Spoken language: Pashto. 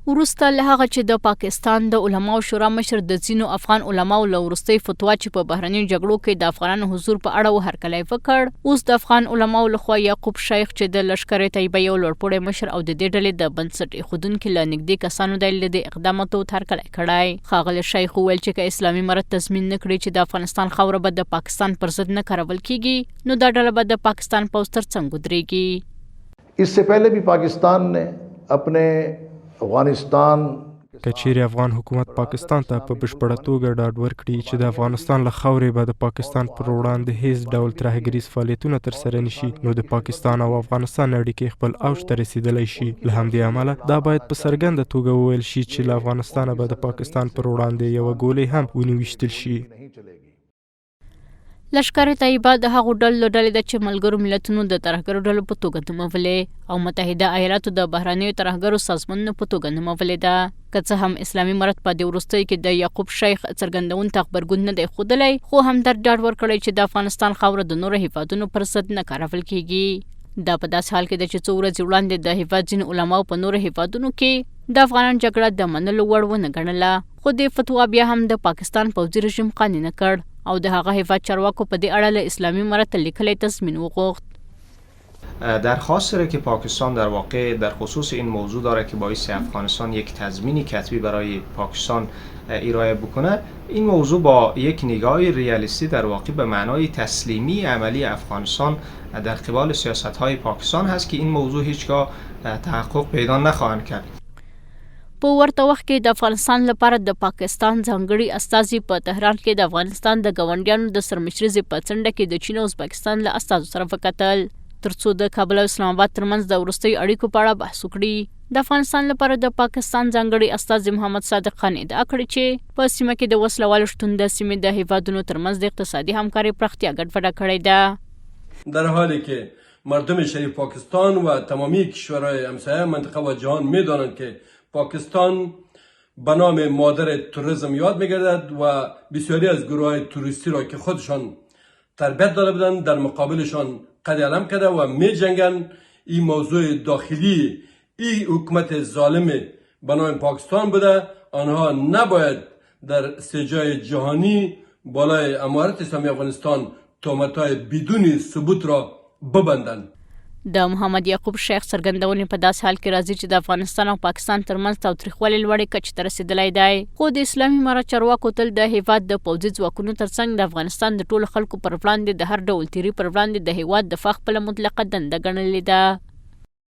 وروسته له هغه چې د پاکستان د علماو شورا مشر د ځینو افغان علماو له وروستۍ فتوا چې په بهرنیو جګړو کې د افغانانو حضور په اړه وهرکلی وکړ، اوس د افغان علماو لخوا یعقوب شیخ چې د لښکر طیبه یو لوړپوړی مشر او د دې ډلې د بنسټ ایښودونکي له نږدې کسانو دی له دې اقداماتو هرکلی کړی. ښاغلي شیخ وویل چې که اسلامي امارت تضمین نه کړي چې د افغانستان خاوره به د پاکستان پر ضد نه کارول کیږي، نو دا ډله به د پاکستان پوځ تر څنګ ودرېږي. اس سے پہلے بھی پاکستان نے اپنے افغانستان کچېرې افغان حکومت پاکستان ته په بشپړه توګه ډاډ ورکړي چې د افغانستان له خاورې به د پاکستان پر وړاندې هیڅ ډول ترهګریز فعالیتونه ترسره نشي، نو د پاکستان او افغانستان اړیکې خپل اوج ته رسیدلی شي. له همدې امله دا باید په څرګنده توګه وویل شي چې له افغانستانه به د پاکستان پر وړاندې یوه ګولۍ هم ونې ویشتل شي. لښکر طیبه د هغو ډلو ډلې ده چې ملګرو ملتونو د ترهګرو ډلو په توګه نومولې او متحده ایالاتو د بهرنیو ترهګرو سازمانونو په توګه نومولې ده. که څه هم اسلامي امارت په دې وروستیو کې د یعقوب شیخ څرګندونې ته غبرګون نه دی ښودلی، خو همدرد ډاډ ورکړی چې د افغانستان خاوره د نورو هیوادونو پر ضد نه کارول کیږي. دا په داسې حال کې ده چې څو ورځې وړاندې د هیواد ځینو علماو په نورو هیوادونو کې د افغانانو جګړه د منلو وړ ونه ګڼله، خو دې فتوا بیا هم د پاکستان پوځي رژیم قانع نه کړ او د هغه هیواد چارواکو په دې اړه له اسلامي امارت لیکلی تضمین وغوښت. درخواست را که پاکستان در واقع در خصوص این موضوع داره که باعث افغانستان یک تضمین کتبی برای پاکستان ارائه بکنه، این موضوع با یک نگاه ریالیستی در واقع به معنای تسلیمی عملی افغانستان در قبال سیاست‌های پاکستان هست که این موضوع هیچگاه تحقق پیدا نخواهند کرد. په ورته وخت کې د افغانستان لپاره د پاکستان ځانګړي استازي په تهران کې د افغانستان د ګاونډیانو د سرمشرۍ په څنډه کې د چین او ازبکستان له استازو سره وکتل، ترڅو د کابل او اسلام آباد ترمنځ د وروستیو اړیکو په اړه بحث وکړي. د افغانستان لپاره د پاکستان ځانګړي استازي محمد صادق خان ادعا کړې چې په سیمه کې د وسلوالو شتون د سیمې د هیوادونو ترمنځ د اقتصادي همکارۍ پراختیا ګډوډه کړې ده. در حالی که مردم شریف پاکستان و تمامی کشورهای همسایه منطقه و جهان میدانند که پاکستان به نام مادر توریسم یاد میگردد و بسیاری از گروه های توریستی را که خودشان تربیت داده بودند در مقابلشان قد علم کرده و می جنگن. این موضوع داخلی این حکومت ظالم به نام پاکستان بوده. آنها نباید در سجای جهانی بالای امارت اسلامی افغانستان تهمت‌های بدون ثبوت را ببندند. د محمد یعقوب شیخ څرګندونې په داسې حال کې راځي چې د افغانستان او پاکستان ترمنځ تاوتریخوالی لوړې کچې ته رسېدلی دی، خو د اسلامي امارت چارواکو تل د هیواد د پوځي ځواکونو ترڅنګ د افغانستان د ټولو خلکو پر وړاندې د هر ډول تیري پر وړاندې د هیواد دفاع خپله مطلقه دنده ګڼلې ده.